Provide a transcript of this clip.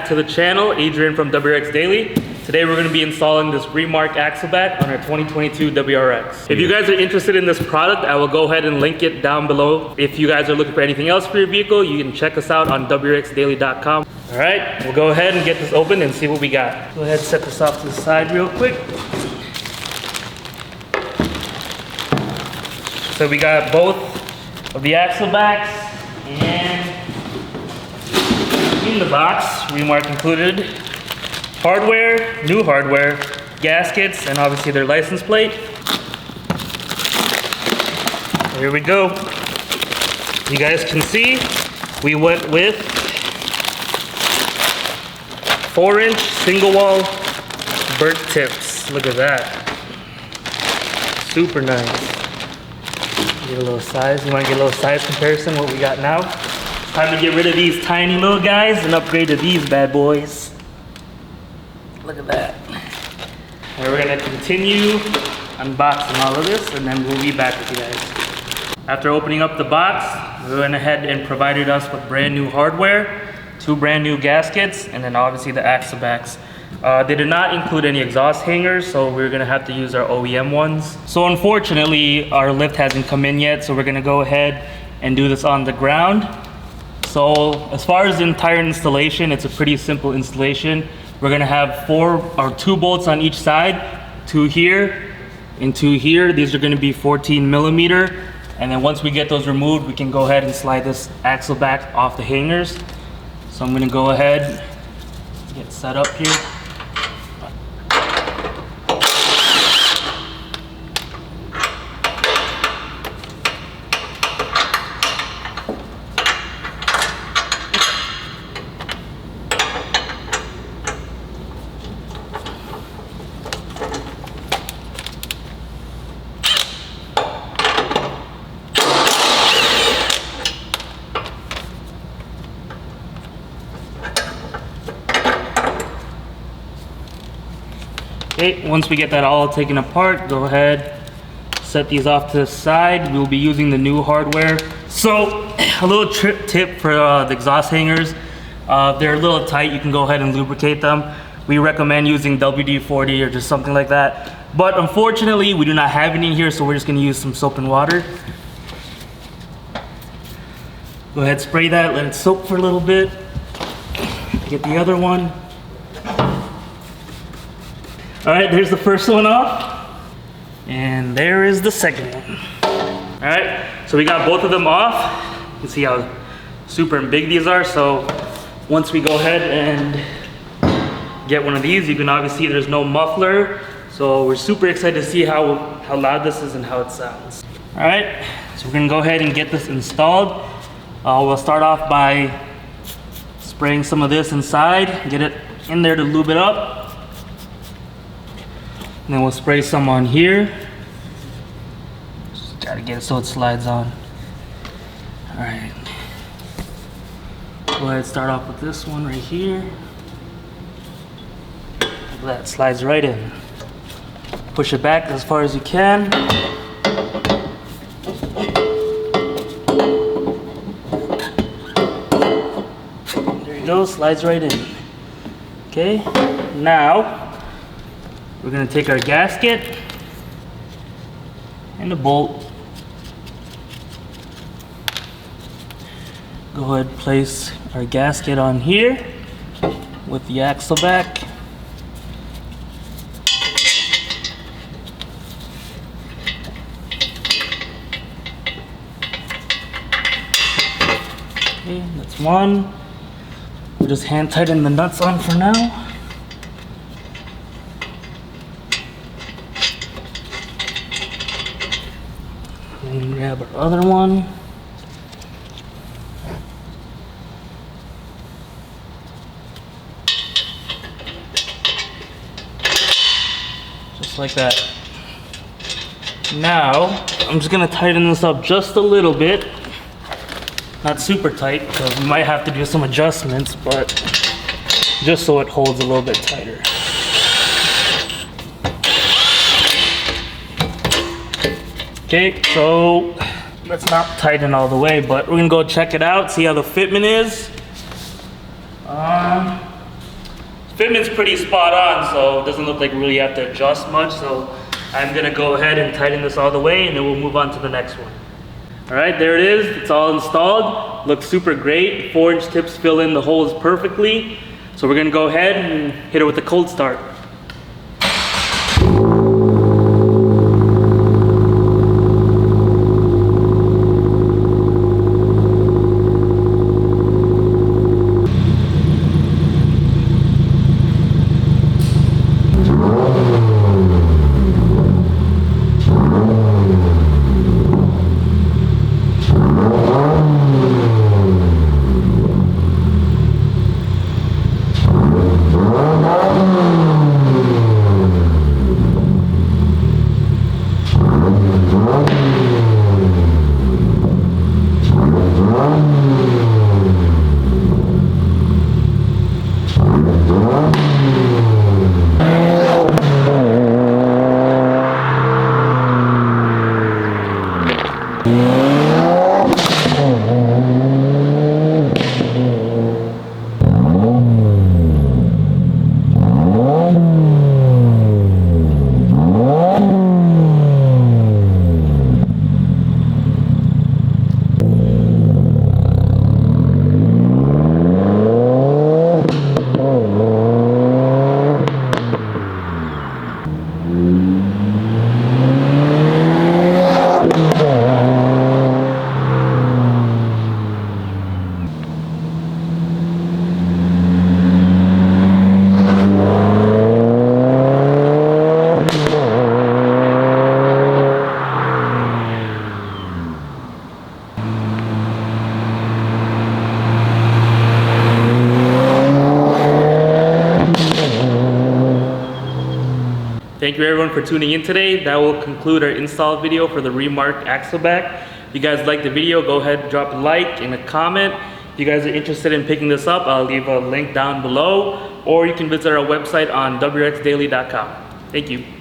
back to the channel. Adrian from WRX Daily. Today we're going to be installing this Remark axle back on our 2022 WRX. If you guys are interested in this product, I will go ahead and link it down below. If you guys are looking for anything else for your vehicle, you can check us out on WRXdaily.com. All right, we'll go ahead and get this open and see what we got. Go ahead and set this off to the side real quick. So we got both of the axle backs, and in the box, Remark included hardware, new hardware, gaskets, and obviously their license plate. Here we go. You guys can see we went with 4-inch single wall burnt tips. Look at that. Super nice. Get a little size. You want to get a little size comparison what we got now? Time to get rid of these tiny little guys and upgrade to these bad boys. Look at that. And we're gonna continue unboxing all of this, and then we'll be back with you guys. After opening up the box, we went ahead and provided us with brand new hardware, 2 brand new gaskets, and then obviously the axle backs. They did not include any exhaust hangers, so we're gonna have to use our OEM ones. So unfortunately, our lift hasn't come in yet, so we're gonna go ahead and do this on the ground. So as far as the entire installation, it's a pretty simple installation. We're gonna have 2 bolts on each side, 2 here and 2 here. These are gonna be 14 millimeter. And then once we get those removed, we can go ahead and slide this axle back off the hangers. So I'm gonna go ahead, get set up here. Okay, once we get that all taken apart, go ahead, set these off to the side. We'll be using the new hardware. So, a little tip for the exhaust hangers. They're a little tight, you can go ahead and lubricate them. We recommend using WD-40 or just something like that. But unfortunately, we do not have any here, so we're just gonna use some soap and water. Go ahead, spray that, let it soak for a little bit. Get the other one. All right, there's the first one off. And there is the second one. All right, so we got both of them off. You can see how super big these are. So once we go ahead and get one of these, you can obviously see there's no muffler. So we're super excited to see how loud this is and how it sounds. All right, so we're gonna go ahead and get this installed. We'll start off by spraying some of this inside, get it in there to lube it up. And then we'll spray some on here. Just gotta get it so it slides on. All right. Go ahead and start off with this one right here. Look at that, slides right in. Push it back as far as you can. There you go, slides right in. Okay, now, we're gonna take our gasket and a bolt. Go ahead and place our gasket on here with the axle back. Okay, that's one. We'll just hand tighten the nuts on for now. And grab our other one. Just like that. Now, I'm just gonna tighten this up just a little bit. Not super tight, because we might have to do some adjustments, but just so it holds a little bit tighter. Okay, so let's not tighten all the way, but we're gonna go check it out, see how the fitment is. Fitment's pretty spot on, so it doesn't look like we really have to adjust much. So I'm gonna go ahead and tighten this all the way, and then we'll move on to the next one. All right, there it is. It's all installed. Looks super great. 4-inch tips fill in the holes perfectly. So we're gonna go ahead and hit it with a cold start. Thank you everyone for tuning in today. That will conclude our install video for the Remark axle back. If you guys liked the video, go ahead and drop a like and a comment. If you guys are interested in picking this up, I'll leave a link down below, or you can visit our website on wrxdaily.com. Thank you.